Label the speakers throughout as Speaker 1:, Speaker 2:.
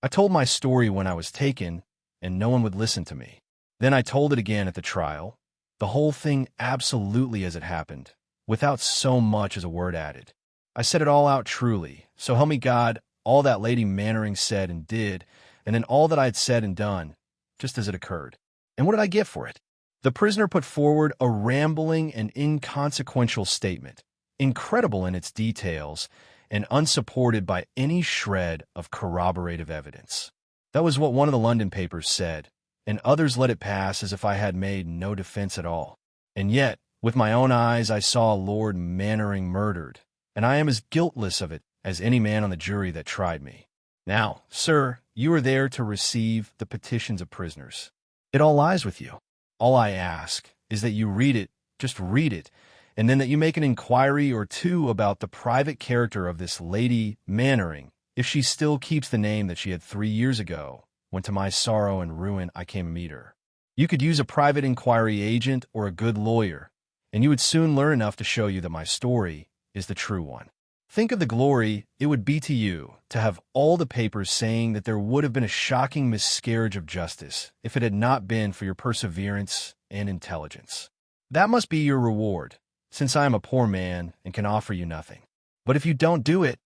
Speaker 1: I told my story when I was taken, and no one would listen to me. Then I told it again at the trial, the whole thing absolutely as it happened, without so much as a word added. I said it all out truly, so help me God, all that Lady Mannering said and did, and then all that I had said and done, just as it occurred. And what did I get for it? The prisoner put forward a rambling and inconsequential statement, incredible in its details and unsupported by any shred of corroborative evidence. That was what one of the London papers said, and others let it pass as if I had made no defense at all. And yet, with my own eyes, I saw Lord Mannering murdered, and I am as guiltless of it as any man on the jury that tried me. Now, sir, you are there to receive the petitions of prisoners. It all lies with you. All I ask is that you read it, just read it, and then that you make an inquiry or two about the private character of this Lady Mannering, if she still keeps the name that she had 3 years ago, when to my sorrow and ruin I came to meet her. You could use a private inquiry agent or a good lawyer, and you would soon learn enough to show you that my story is the true one. Think of the glory it would be to you to have all the papers saying that there would have been a shocking miscarriage of justice if it had not been for your perseverance and intelligence. That must be your reward, since I am a poor man and can offer you nothing. But if you don't do it,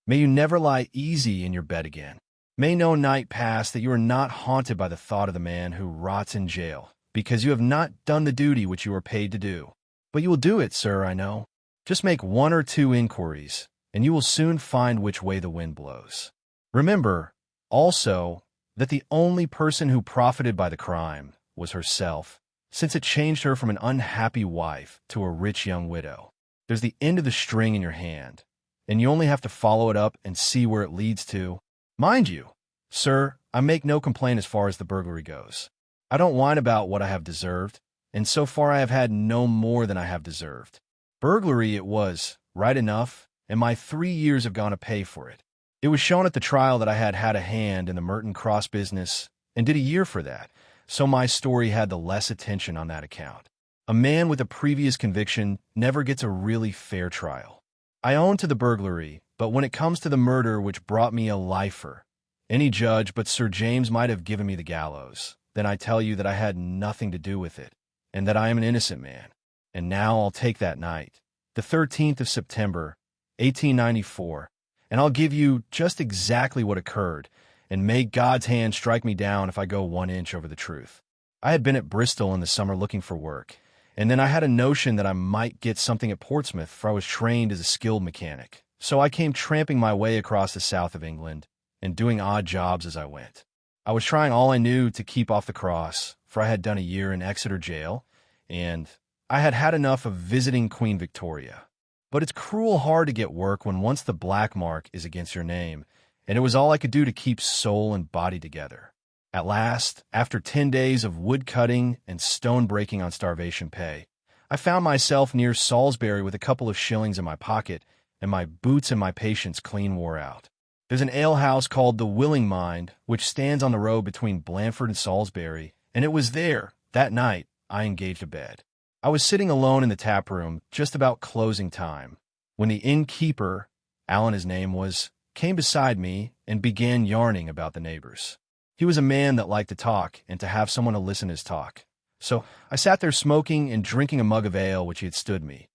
Speaker 1: may you never lie easy in your bed again. May no night pass that you are not haunted by the thought of the man who rots in jail, because you have not done the duty which you are paid to do. But you will do it, sir, I know. Just make 1 or 2 inquiries, and you will soon find which way the wind blows. Remember, also, that the only person who profited by the crime was herself, since it changed her from an unhappy wife to a rich young widow. There's the end of the string in your hand, and you only have to follow it up and see where it leads to. Mind you, sir, I make no complaint as far as the burglary goes. I don't whine about what I have deserved, and so far I have had no more than I have deserved. Burglary it was, right enough, and my 3 years have gone to pay for it. It was shown at the trial that I had had a hand in the Merton Cross business, and did a year for that, so my story had the less attention on that account. A man with a previous conviction never gets a really fair trial. I own to the burglary, but when it comes to the murder which brought me a lifer, any judge but Sir James might have given me the gallows. Then I tell you that I had nothing to do with it, and that I am an innocent man. And now I'll take that night, the 13th of September, 1894, and I'll give you just exactly what occurred, and may God's hand strike me down if I go 1 inch over the truth. I had been at Bristol in the summer looking for work, and then I had a notion that I might get something at Portsmouth, for I was trained as a skilled mechanic. So I came tramping my way across the south of England, and doing odd jobs as I went. I was trying all I knew to keep off the cross, for I had done a year in Exeter jail, and I had had enough of visiting Queen Victoria. But it's cruel hard to get work when once the black mark is against your name, and it was all I could do to keep soul and body together. At last, after 10 days of wood cutting and stone breaking on starvation pay, I found myself near Salisbury with a couple of shillings in my pocket, and my boots and my patience clean wore out. There's an alehouse called the Willing Mind, which stands on the road between Blandford and Salisbury, and it was there, that night, I engaged a bed. I was sitting alone in the tap room, just about closing time, when the innkeeper, Allen his name was, came beside me and began yarning about the neighbors. He was a man that liked to talk and to have someone to listen to his talk. So I sat there smoking and drinking a mug of ale which he had stood me,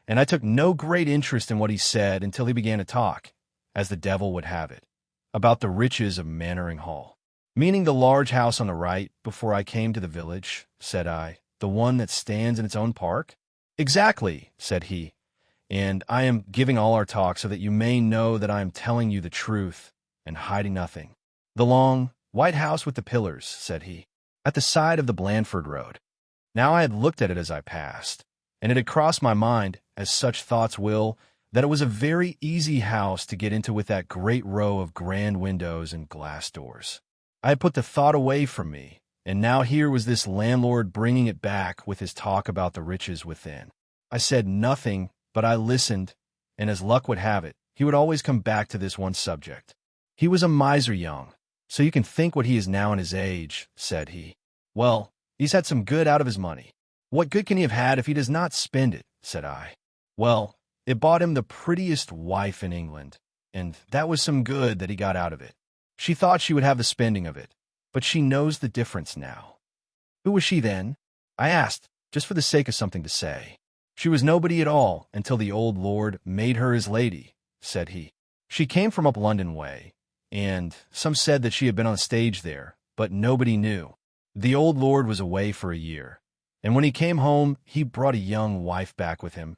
Speaker 1: and I took no great interest in what he said until he began to talk, as the devil would have it, about the riches of Mannering Hall. Meaning the large house on the right before I came to the village, said I, the one that stands in its own park? Exactly, said he, and I am giving all our talk so that you may know that I am telling you the truth and hiding nothing. The long, white house with the pillars, said he, at the side of the Blandford Road. Now I had looked at it as I passed, and it had crossed my mind, as such thoughts will, that it was a very easy house to get into with that great row of grand windows and glass doors. I had put the thought away from me, and now here was this landlord bringing it back with his talk about the riches within. I said nothing, but I listened, and as luck would have it, he would always come back to this one subject. He was a miser young, so you can think what he is now in his age, said he. Well, he's had some good out of his money. What good can he have had if he does not spend it, said I. Well, it bought him the prettiest wife in England, and that was some good that he got out of it. She thought she would have the spending of it, but she knows the difference now. Who was she then? I asked, just for the sake of something to say. She was nobody at all until the old lord made her his lady, said he. She came from up London way, and some said that she had been on stage there, but nobody knew. The old lord was away for a year, and when he came home, he brought a young wife back with him.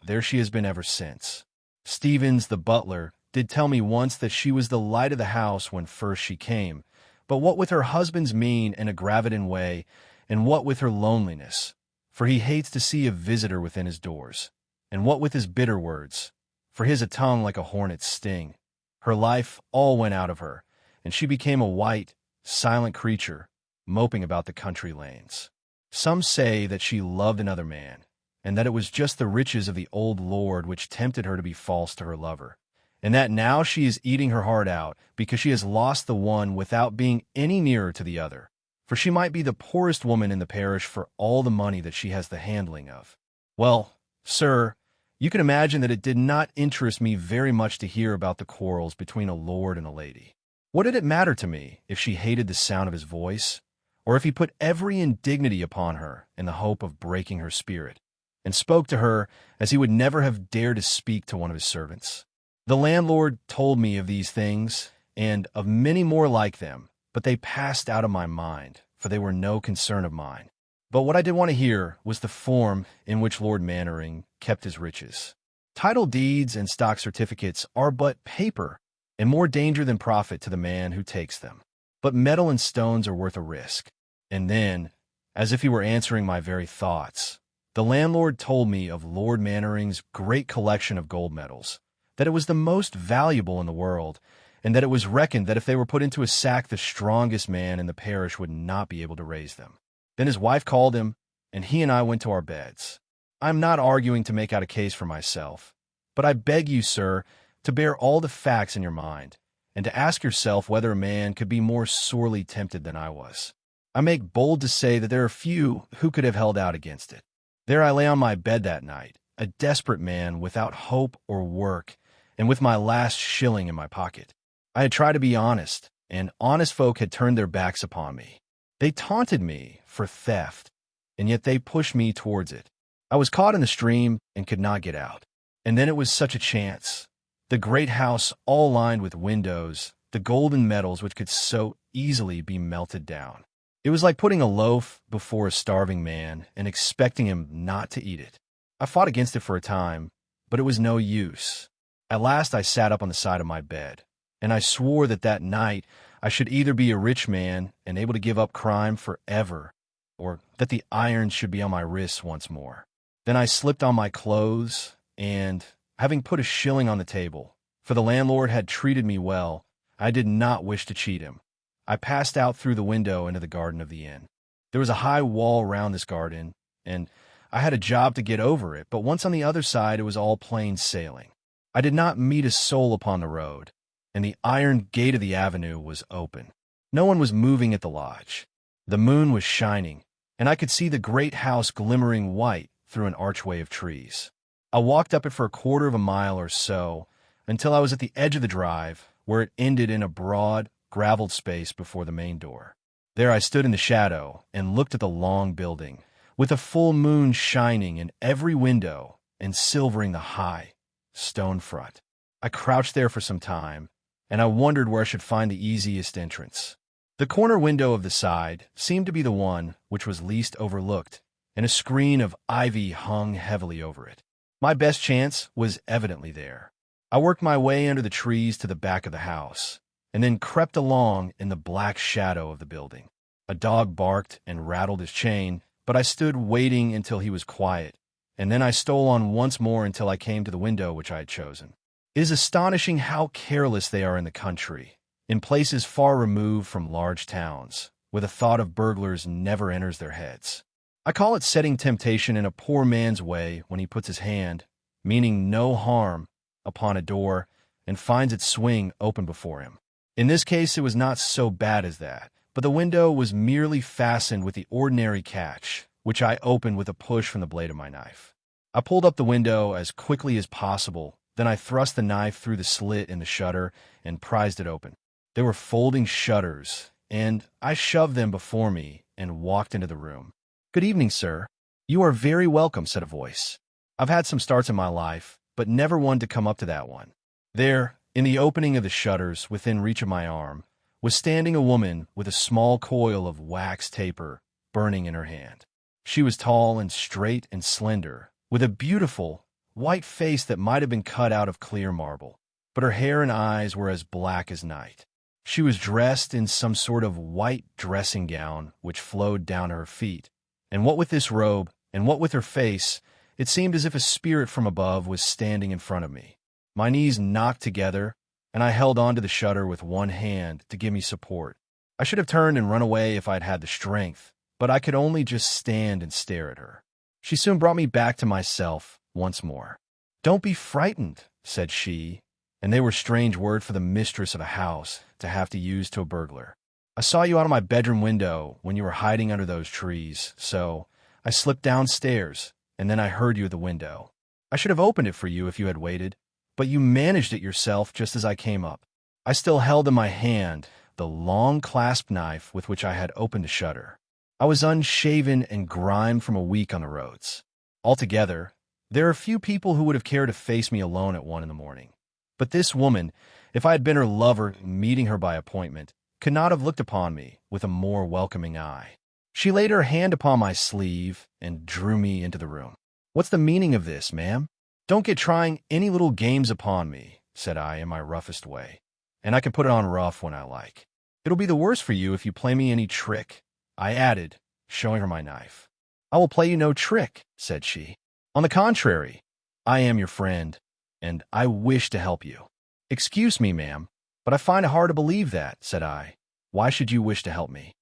Speaker 1: There she has been ever since. Stevens, the butler, did tell me once that she was the light of the house when first she came, but what with her husband's mean and aggravatin way, and what with her loneliness, for he hates to see a visitor within his doors, and what with his bitter words, for his a tongue like a hornet's sting, her life all went out of her, and she became a white, silent creature, moping about the country lanes. Some say that she loved another man, and that it was just the riches of the old lord which tempted her to be false to her lover, and that now she is eating her heart out because she has lost the one without being any nearer to the other, for she might be the poorest woman in the parish for all the money that she has the handling of. Well, sir, you can imagine that it did not interest me very much to hear about the quarrels between a lord and a lady. What did it matter to me if she hated the sound of his voice, or if he put every indignity upon her in the hope of breaking her spirit, and spoke to her as he would never have dared to speak to one of his servants? The landlord told me of these things, and of many more like them, but they passed out of my mind, for they were no concern of mine. But what I did want to hear was the form in which Lord Mannering kept his riches. Title deeds and stock certificates are but paper, and more danger than profit to the man who takes them. But metal and stones are worth a risk. And then, as if he were answering my very thoughts, the landlord told me of Lord Mannering's great collection of gold medals, that it was the most valuable in the world, and that it was reckoned that if they were put into a sack, the strongest man in the parish would not be able to raise them. Then his wife called him, and he and I went to our beds. I am not arguing to make out a case for myself, but I beg you, sir, to bear all the facts in your mind, and to ask yourself whether a man could be more sorely tempted than I was. I make bold to say that there are few who could have held out against it. There I lay on my bed that night, a desperate man without hope or work, and with my last shilling in my pocket. I had tried to be honest, and honest folk had turned their backs upon me. They taunted me for theft, and yet they pushed me towards it. I was caught in the stream and could not get out. And then it was such a chance. The great house all lined with windows, the golden medals which could so easily be melted down. It was like putting a loaf before a starving man and expecting him not to eat it. I fought against it for a time, but it was no use. At last I sat up on the side of my bed, and I swore that that night I should either be a rich man and able to give up crime forever, or that the irons should be on my wrists once more. Then I slipped on my clothes, and, having put a shilling on the table, for the landlord had treated me well, I did not wish to cheat him. I passed out through the window into the garden of the inn. There was a high wall round this garden, and I had a job to get over it, but once on the other side it was all plain sailing. I did not meet a soul upon the road, and the iron gate of the avenue was open. No one was moving at the lodge. The moon was shining, and I could see the great house glimmering white through an archway of trees. I walked up it for a quarter of a mile or so, until I was at the edge of the drive, where it ended in a broad, graveled space before the main door. There I stood in the shadow and looked at the long building, with a full moon shining in every window and silvering the high stone front. I crouched there for some time, and I wondered where I should find the easiest entrance. The corner window of the side seemed to be the one which was least overlooked, and a screen of ivy hung heavily over it. My best chance was evidently there. I worked my way under the trees to the back of the house, and then crept along in the black shadow of the building. A dog barked and rattled his chain, but I stood waiting until he was quiet, and then I stole on once more until I came to the window which I had chosen. It is astonishing how careless they are in the country, in places far removed from large towns, where the thought of burglars never enters their heads. I call it setting temptation in a poor man's way when he puts his hand, meaning no harm, upon a door and finds it swing open before him. In this case, it was not so bad as that, but the window was merely fastened with the ordinary catch, which I opened with a push from the blade of my knife. I pulled up the window as quickly as possible, then I thrust the knife through the slit in the shutter and prized it open. There were folding shutters, and I shoved them before me and walked into the room. "Good evening, sir." "You are very welcome," said a voice. I've had some starts in my life, but never one to come up to that one. There, in the opening of the shutters within reach of my arm, was standing a woman with a small coil of wax taper burning in her hand. She was tall and straight and slender, with a beautiful, white face that might have been cut out of clear marble, but her hair and eyes were as black as night. She was dressed in some sort of white dressing gown which flowed down to her feet, and what with this robe, and what with her face, it seemed as if a spirit from above was standing in front of me. My knees knocked together, and I held onto the shutter with one hand to give me support. I should have turned and run away if I'd had the strength, but I could only just stand and stare at her. She soon brought me back to myself once more. "Don't be frightened," said she, and they were a strange word for the mistress of a house to have to use to a burglar. "I saw you out of my bedroom window when you were hiding under those trees, so I slipped downstairs, and then I heard you at the window. I should have opened it for you if you had waited, but you managed it yourself just as I came up." I still held in my hand the long clasp knife with which I had opened the shutter. I was unshaven and grimed from a week on the roads. Altogether, there are few people who would have cared to face me alone at 1 in the morning. But this woman, if I had been her lover meeting her by appointment, could not have looked upon me with a more welcoming eye. She laid her hand upon my sleeve and drew me into the room. "What's the meaning of this, ma'am? Don't get trying any little games upon me," said I in my roughest way, "and I can put it on rough when I like. It'll be the worse for you if you play me any trick," I added, showing her my knife. "I will play you no trick," said she. "On the contrary, I am your friend, and I wish to help you." "Excuse me, ma'am, but I find it hard to believe that," said I. "Why should you wish to help me?"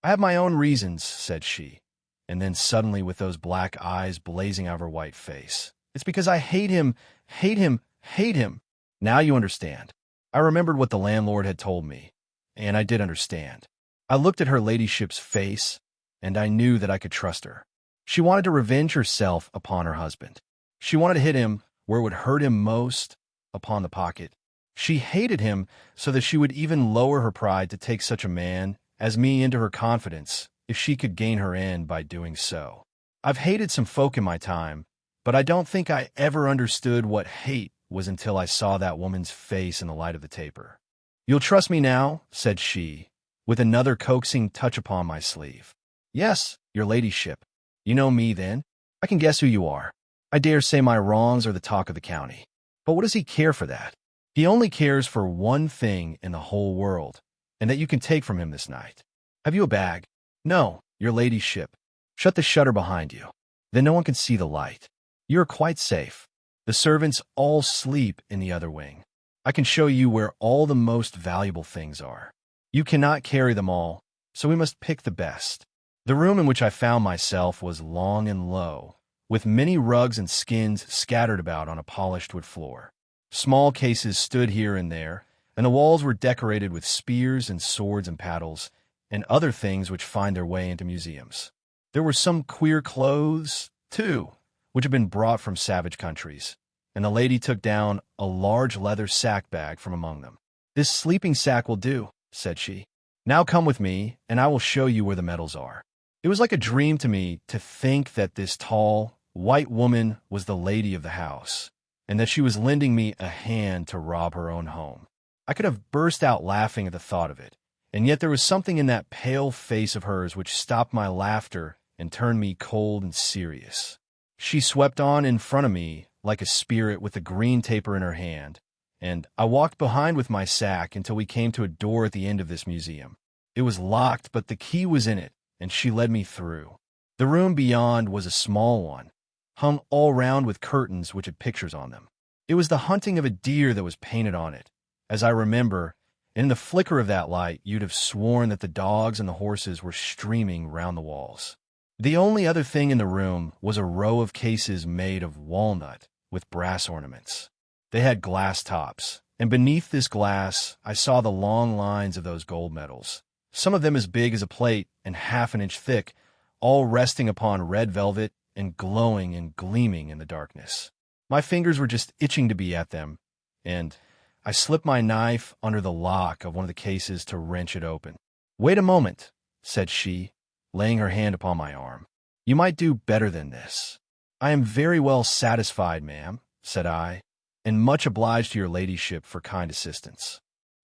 Speaker 1: "I have my own reasons," said she, and then suddenly with those black eyes blazing out of her white face. "It's because I hate him, hate him, hate him." Now you understand. I remembered what the landlord had told me, and I did understand. I looked at her ladyship's face, and I knew that I could trust her. She wanted to revenge herself upon her husband. She wanted to hit him where it would hurt him most, upon the pocket. She hated him so that she would even lower her pride to take such a man as me into her confidence if she could gain her end by doing so. I've hated some folk in my time, but I don't think I ever understood what hate was until I saw that woman's face in the light of the taper. "You'll trust me now," said she, with another coaxing touch upon my sleeve. "Yes, your ladyship. You know me, then? I can guess who you are. I dare say my wrongs are the talk of the county. But what does he care for that? He only cares for one thing in the whole world, and that you can take from him this night. Have you a bag?" "No, your ladyship." "Shut the shutter behind you. Then no one can see the light. You are quite safe. The servants all sleep in the other wing. I can show you where all the most valuable things are. You cannot carry them all, so we must pick the best." The room in which I found myself was long and low, with many rugs and skins scattered about on a polished wood floor. Small cases stood here and there, and the walls were decorated with spears and swords and paddles, and other things which find their way into museums. There were some queer clothes, too, which had been brought from savage countries, and the lady took down a large leather sack bag from among them. "This sleeping sack will do," said she. "Now come with me, and I will show you where the medals are." It was like a dream to me to think that this tall, white woman was the lady of the house, and that she was lending me a hand to rob her own home. I could have burst out laughing at the thought of it, and yet there was something in that pale face of hers which stopped my laughter and turned me cold and serious. She swept on in front of me like a spirit with a green taper in her hand, and I walked behind with my sack until we came to a door at the end of this museum. It was locked, but the key was in it, and she led me through. The room beyond was a small one, hung all round with curtains which had pictures on them. It was the hunting of a deer that was painted on it, as I remember, and in the flicker of that light you'd have sworn that the dogs and the horses were streaming round the walls. The only other thing in the room was a row of cases made of walnut with brass ornaments. They had glass tops, and beneath this glass I saw the long lines of those gold medals, some of them as big as a plate and half an inch thick, all resting upon red velvet and glowing and gleaming in the darkness. My fingers were just itching to be at them, and I slipped my knife under the lock of one of the cases to wrench it open. "Wait a moment," said she, laying her hand upon my arm. "You might do better than this." "I am very well satisfied, ma'am," said I, "and much obliged to your ladyship for kind assistance."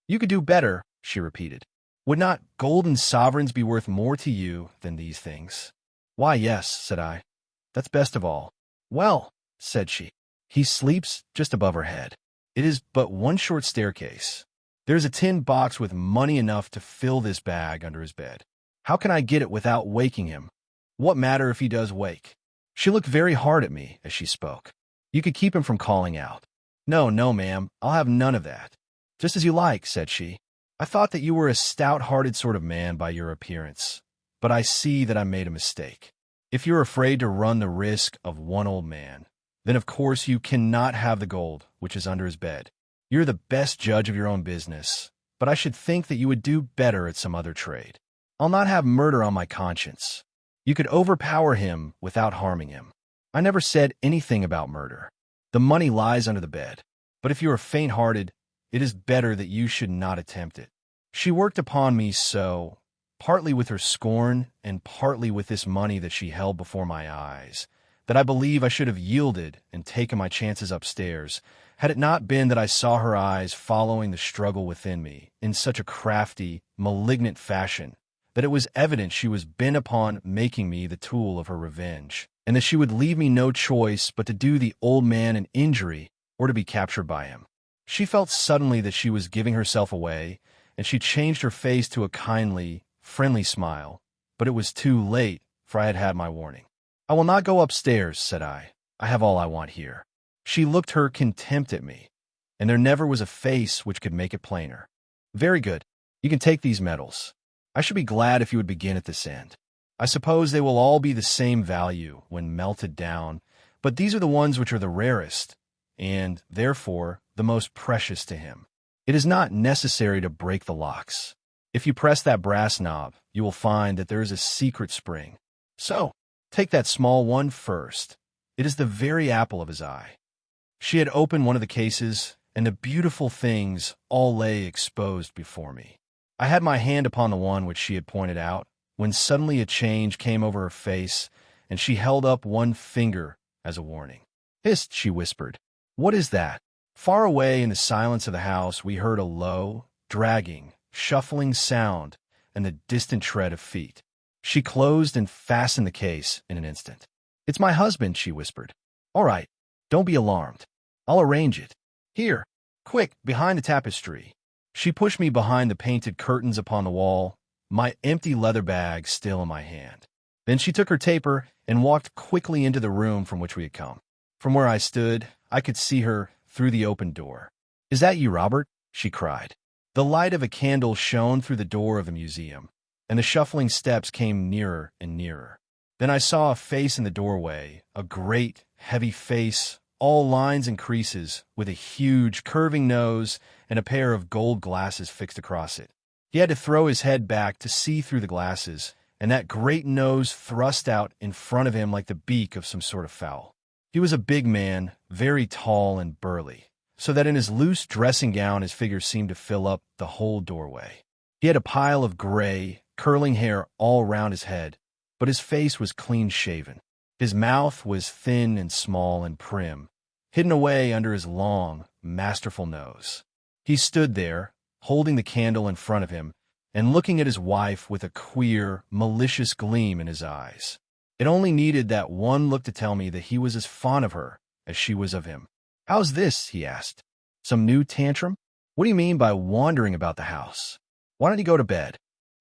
Speaker 1: "You could do better," she repeated. "Would not golden sovereigns be worth more to you than these things?" "Why, yes," said I. "That's best of all." "Well," said she, "he sleeps just above her head. It is but one short staircase. There is a tin box with money enough to fill this bag under his bed. How can I get it without waking him? What matter if he does wake?" She looked very hard at me as she spoke. "You could keep him from calling out." "No, no, ma'am, I'll have none of that." "Just as you like," said she. "I thought that you were a stout-hearted sort of man by your appearance, but I see that I made a mistake. If you're afraid to run the risk of one old man, then of course you cannot have the gold which is under his bed. You're the best judge of your own business, but I should think that you would do better at some other trade. I'll not have murder on my conscience. You could overpower him without harming him. I never said anything about murder. The money lies under the bed. But if you are faint-hearted, it is better that you should not attempt it." She worked upon me so, partly with her scorn and partly with this money that she held before my eyes, that I believe I should have yielded and taken my chances upstairs, had it not been that I saw her eyes following the struggle within me in such a crafty, malignant fashion that it was evident she was bent upon making me the tool of her revenge, and that she would leave me no choice but to do the old man an injury or to be captured by him. She felt suddenly that she was giving herself away, and she changed her face to a kindly, friendly smile, but it was too late, for I had had my warning. "I will not go upstairs," said I. "I have all I want here." She looked her contempt at me, and there never was a face which could make it plainer. "Very good. You can take these medals. I should be glad if you would begin at this end. I suppose they will all be the same value when melted down, but these are the ones which are the rarest, and, therefore, the most precious to him. It is not necessary to break the locks. If you press that brass knob, you will find that there is a secret spring. So, take that small one first. It is the very apple of his eye." She had opened one of the cases, and the beautiful things all lay exposed before me. I had my hand upon the one which she had pointed out, when suddenly a change came over her face, and she held up one finger as a warning. "Hist," she whispered. "What is that?" Far away in the silence of the house we heard a low, dragging, shuffling sound and the distant tread of feet. She closed and fastened the case in an instant. "It's my husband," she whispered. "All right, don't be alarmed. I'll arrange it. Here, quick, behind the tapestry." She pushed me behind the painted curtains upon the wall, my empty leather bag still in my hand. Then she took her taper and walked quickly into the room from which we had come. From where I stood, I could see her through the open door. "Is that you, Robert?" she cried. The light of a candle shone through the door of the museum, and the shuffling steps came nearer and nearer. Then I saw a face in the doorway, a great, heavy face, all lines and creases, with a huge, curving nose and a pair of gold glasses fixed across it. He had to throw his head back to see through the glasses, and that great nose thrust out in front of him like the beak of some sort of fowl. He was a big man, very tall and burly, so that in his loose dressing gown his figure seemed to fill up the whole doorway. He had a pile of gray, curling hair all round his head, but his face was clean-shaven. His mouth was thin and small and prim, hidden away under his long, masterful nose. He stood there, holding the candle in front of him, and looking at his wife with a queer, malicious gleam in his eyes. It only needed that one look to tell me that he was as fond of her as she was of him. "How's this?" he asked. "Some new tantrum? What do you mean by wandering about the house? Why don't you go to bed?"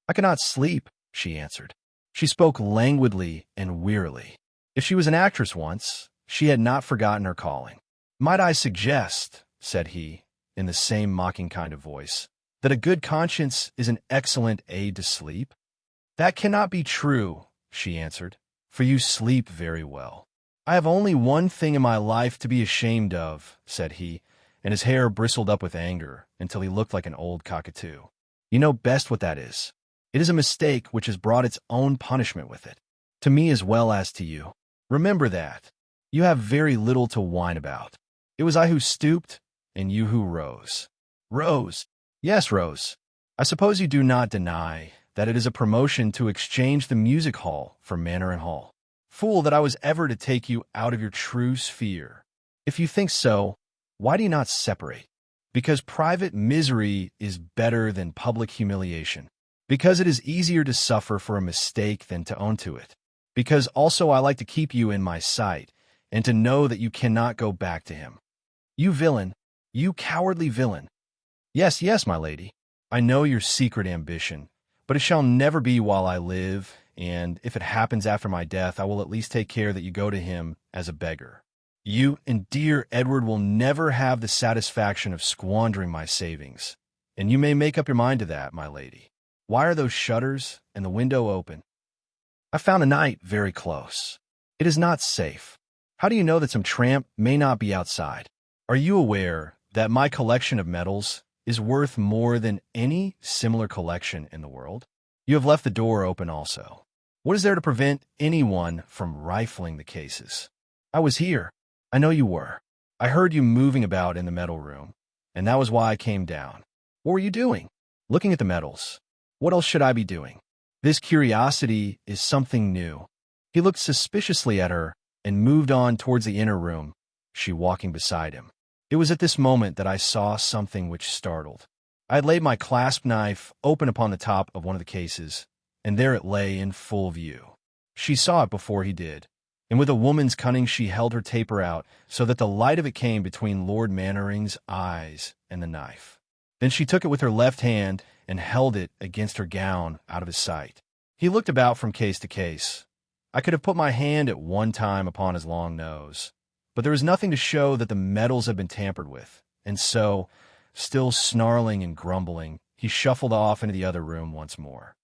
Speaker 1: "I cannot sleep," she answered. She spoke languidly and wearily. If she was an actress once, she had not forgotten her calling. "Might I suggest," said he, in the same mocking kind of voice, "that a good conscience is an excellent aid to sleep?" "That cannot be true," she answered, "for you sleep very well." "I have only one thing in my life to be ashamed of," said he, and his hair bristled up with anger until he looked like an old cockatoo. "You know best what that is. It is a mistake which has brought its own punishment with it, to me as well as to you. Remember that. You have very little to whine about. It was I who stooped, and you who rose. Rose. Yes, Rose. I suppose you do not deny that it is a promotion to exchange the music hall for manor and hall. Fool that I was ever to take you out of your true sphere. If you think so, why do you not separate? Because private misery is better than public humiliation. Because it is easier to suffer for a mistake than to own to it. Because also I like to keep you in my sight, and to know that you cannot go back to him. You villain, you cowardly villain. Yes, yes, my lady, I know your secret ambition, but it shall never be while I live, and if it happens after my death, I will at least take care that you go to him as a beggar. You and dear Edward will never have the satisfaction of squandering my savings, and you may make up your mind to that, my lady. Why are those shutters and the window open? I found a night very close. It is not safe. How do you know that some tramp may not be outside? Are you aware that my collection of medals is worth more than any similar collection in the world? You have left the door open also. What is there to prevent anyone from rifling the cases? I was here. I know you were. I heard you moving about in the medal room, and that was why I came down. What were you doing? Looking at the medals. What else should I be doing? This curiosity is something new. He looked suspiciously at her and moved on towards the inner room, she walking beside him. It was at this moment that I saw something which startled. I had laid my clasp knife open upon the top of one of the cases, and there it lay in full view. She saw it before he did, and with a woman's cunning she held her taper out so that the light of it came between Lord Mannering's eyes and the knife. Then she took it with her left hand and held it against her gown out of his sight. He looked about from case to case. I could have put my hand at one time upon his long nose, but there was nothing to show that the medals had been tampered with, and so, still snarling and grumbling, he shuffled off into the other room once more.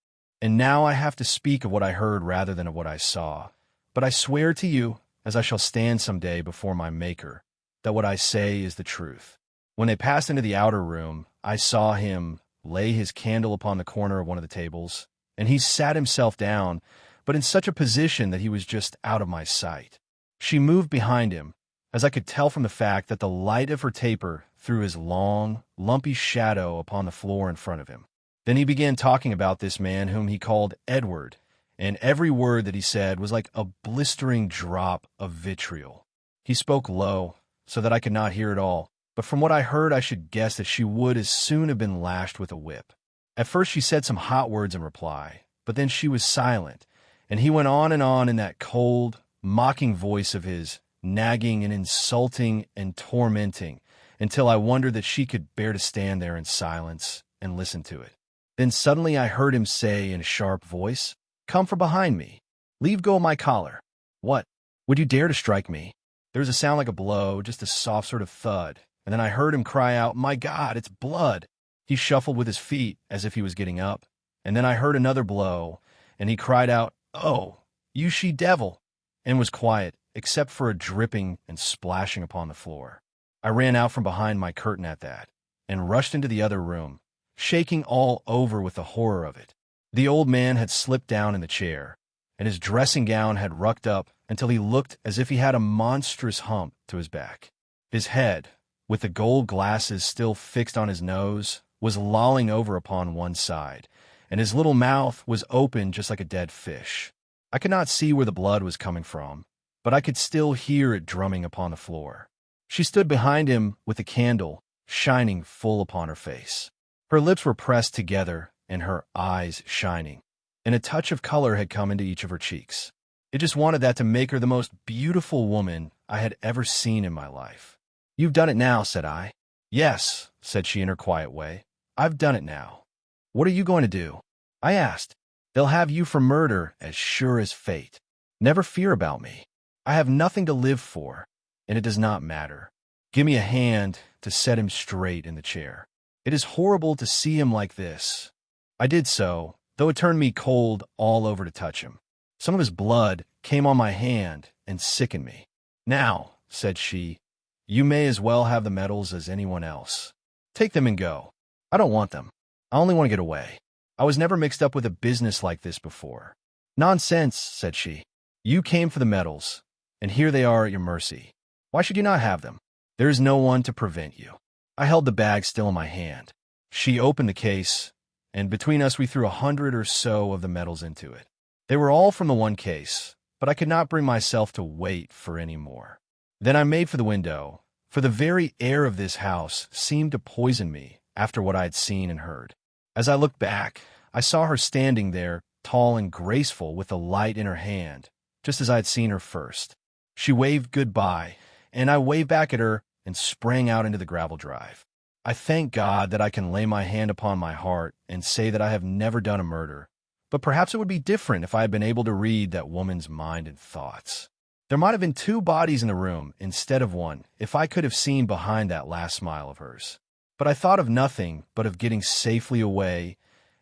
Speaker 1: And now I have to speak of what I heard rather than of what I saw, but I swear to you, as I shall stand some day before my Maker, that what I say is the truth. When they passed into the outer room, I saw him lay his candle upon the corner of one of the tables, and he sat himself down, but in such a position that he was just out of my sight. She moved behind him, as I could tell from the fact that the light of her taper threw his long, lumpy shadow upon the floor in front of him. Then he began talking about this man whom he called Edward, and every word that he said was like a blistering drop of vitriol. He spoke low, so that I could not hear it all, but from what I heard I should guess that she would as soon have been lashed with a whip. At first she said some hot words in reply, but then she was silent, and he went on in that cold, mocking voice of his, nagging and insulting and tormenting, until I wondered that she could bear to stand there in silence and listen to it. Then suddenly I heard him say in a sharp voice, "Come from behind me. Leave go of my collar. What? Would you dare to strike me?" There was a sound like a blow, just a soft sort of thud, and then I heard him cry out, "My God, it's blood!" He shuffled with his feet as if he was getting up, and then I heard another blow, and he cried out, "Oh, you she-devil," and was quiet, except for a dripping and splashing upon the floor. I ran out from behind my curtain at that, and rushed into the other room, shaking all over with the horror of it. The old man had slipped down in the chair, and his dressing gown had rucked up until he looked as if he had a monstrous hump to his back. His head, with the gold glasses still fixed on his nose, was lolling over upon one side, and his little mouth was open just like a dead fish. I could not see where the blood was coming from, but I could still hear it drumming upon the floor. She stood behind him with the candle shining full upon her face. Her lips were pressed together and her eyes shining, and a touch of color had come into each of her cheeks. It just wanted that to make her the most beautiful woman I had ever seen in my life. "You've done it now," said I. "Yes," said she in her quiet way. "I've done it now." "What are you going to do?" I asked. "They'll have you for murder as sure as fate. Never fear about me. I have nothing to live for, and it does not matter. Give me a hand to set him straight in the chair. It is horrible to see him like this." I did so, though it turned me cold all over to touch him. Some of his blood came on my hand and sickened me. "Now," said she, "you may as well have the medals as anyone else. Take them and go. I don't want them. I only want to get away. I was never mixed up with a business like this before." "Nonsense," said she. "You came for the medals, and here they are at your mercy. Why should you not have them? There is no one to prevent you." I held the bag still in my hand. She opened the case, and between us we threw 100 or so of the medals into it. They were all from the one case, but I could not bring myself to wait for any more. Then I made for the window, for the very air of this house seemed to poison me after what I had seen and heard. As I looked back, I saw her standing there, tall and graceful, with a light in her hand, just as I had seen her first. She waved goodbye, and I waved back at her and sprang out into the gravel drive. I thank God that I can lay my hand upon my heart and say that I have never done a murder, but perhaps it would be different if I had been able to read that woman's mind and thoughts. There might have been 2 bodies in the room instead of 1 if I could have seen behind that last smile of hers. But I thought of nothing but of getting safely away,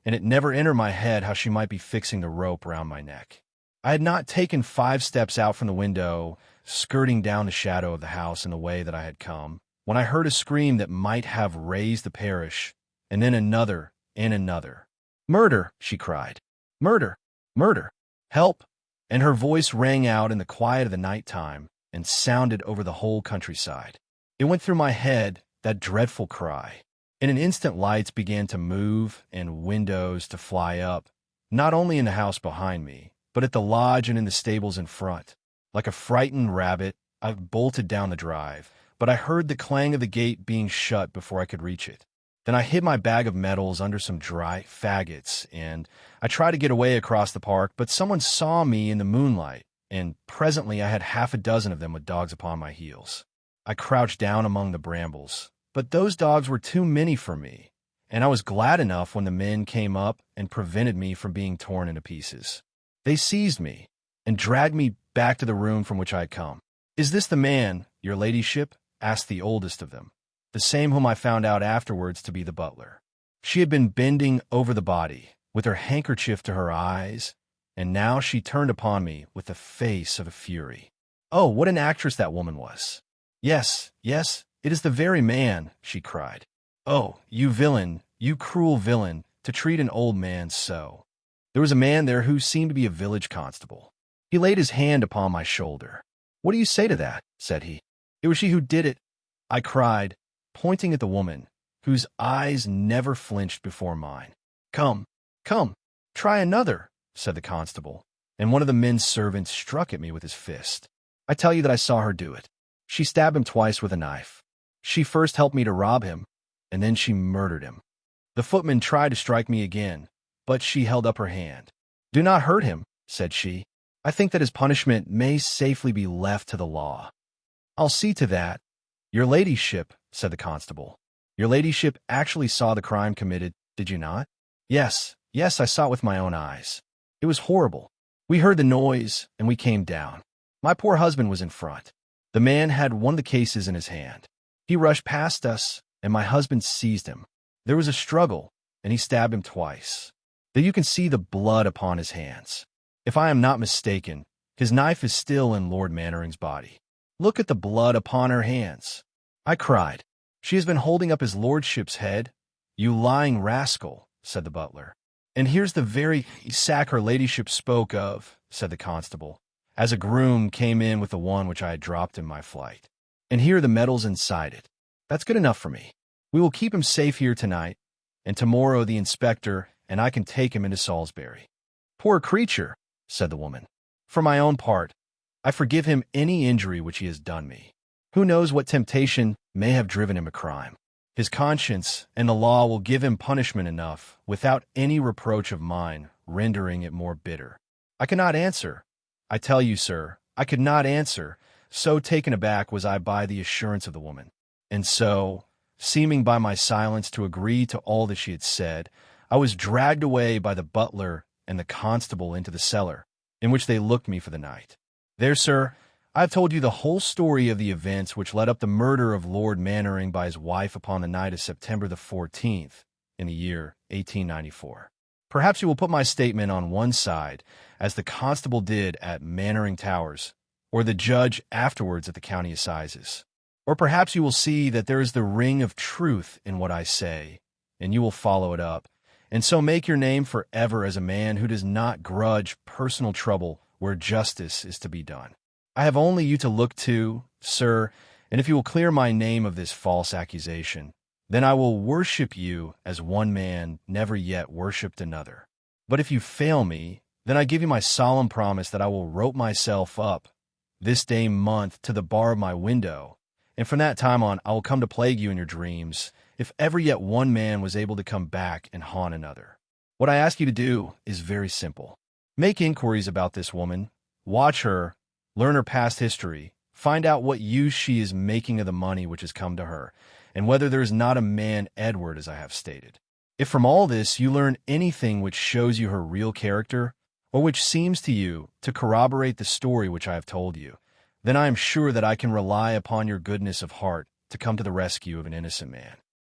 Speaker 1: and it never entered my head how she might be fixing the rope round my neck. I had not taken 5 steps out from the window, skirting down the shadow of the house in the way that I had come, when I heard a scream that might have raised the parish, and then another and another. "Murder!" she cried. "Murder! Murder! Help!" And her voice rang out in the quiet of the night time and sounded over the whole countryside. It went through my head, that dreadful cry. In an instant lights began to move and windows to fly up, not only in the house behind me, but at the lodge and in the stables in front. Like a frightened rabbit, I bolted down the drive, but I heard the clang of the gate being shut before I could reach it. Then I hid my bag of medals under some dry faggots, and I tried to get away across the park, but someone saw me in the moonlight, and presently I had half a dozen of them with dogs upon my heels. I crouched down among the brambles, but those dogs were too many for me, and I was glad enough when the men came up and prevented me from being torn into pieces. They seized me and dragged me back to the room from which I had come. "Is this the man, your ladyship?" asked the oldest of them, the same whom I found out afterwards to be the butler. She had been bending over the body, with her handkerchief to her eyes, and now she turned upon me with the face of a fury. Oh, what an actress that woman was! "Yes, yes, it is the very man," she cried. "Oh, you villain, you cruel villain, to treat an old man so." There was a man there who seemed to be a village constable. He laid his hand upon my shoulder. "What do you say to that?" said he. "It was she who did it," I cried, pointing at the woman, whose eyes never flinched before mine. "Come, come, try another," said the constable, and one of the men's servants struck at me with his fist. "I tell you that I saw her do it. She stabbed him twice with a knife. She first helped me to rob him, and then she murdered him. The footman tried to strike me again, but she held up her hand. 'Do not hurt him,' said she. 'I think that his punishment may safely be left to the law.' 'I'll see to that.' 'Your ladyship,' said the constable, 'your ladyship actually saw the crime committed, did you not?' 'Yes, yes, I saw it with my own eyes. It was horrible. We heard the noise, and we came down. My poor husband was in front. The man had one of the cases in his hand. He rushed past us, and my husband seized him. There was a struggle, and he stabbed him twice. Then you can see the blood upon his hands. If I am not mistaken, his knife is still in Lord Mannering's body. Look at the blood upon her hands." I cried. "She has been holding up his lordship's head." "You lying rascal," said the butler. "And here's the very sack her ladyship spoke of," said the constable, as a groom came in with the one which I had dropped in my flight. "And here are the medals inside it. That's good enough for me. We will keep him safe here tonight, and tomorrow the inspector and I can take him into Salisbury." "Poor creature," said the woman. "For my own part, I forgive him any injury which he has done me. Who knows what temptation may have driven him to crime? His conscience and the law will give him punishment enough without any reproach of mine rendering it more bitter. I cannot answer. I tell you, sir, I could not answer, so taken aback was I by the assurance of the woman. And so, seeming by my silence to agree to all that she had said, I was dragged away by the butler and the constable into the cellar, in which they looked me for the night. There, sir, I have told you the whole story of the events which led up the murder of Lord Mannering by his wife upon the night of September the 14th, in the year 1894. Perhaps you will put my statement on one side, as the constable did at Mannering Towers, or the judge afterwards at the county assizes. Or perhaps you will see that there is the ring of truth in what I say, and you will follow it up, and so make your name forever as a man who does not grudge personal trouble where justice is to be done. I have only you to look to, sir, and if you will clear my name of this false accusation, Then I will worship you as one man never yet worshipped another. But if you fail me, then I give you my solemn promise that I will rope myself up this day month to the bar of my window, and from that time on I will come to plague you in your dreams, if ever yet one man was able to come back and haunt another. What I ask you to do is very simple. Make inquiries about this woman, watch her, learn her past history, find out what use she is making of the money which has come to her, and whether there is not a man Edward as I have stated. If from all this you learn anything which shows you her real character, or which seems to you to corroborate the story which I have told you, then I am sure that I can rely upon your goodness of heart to come to the rescue of an innocent man.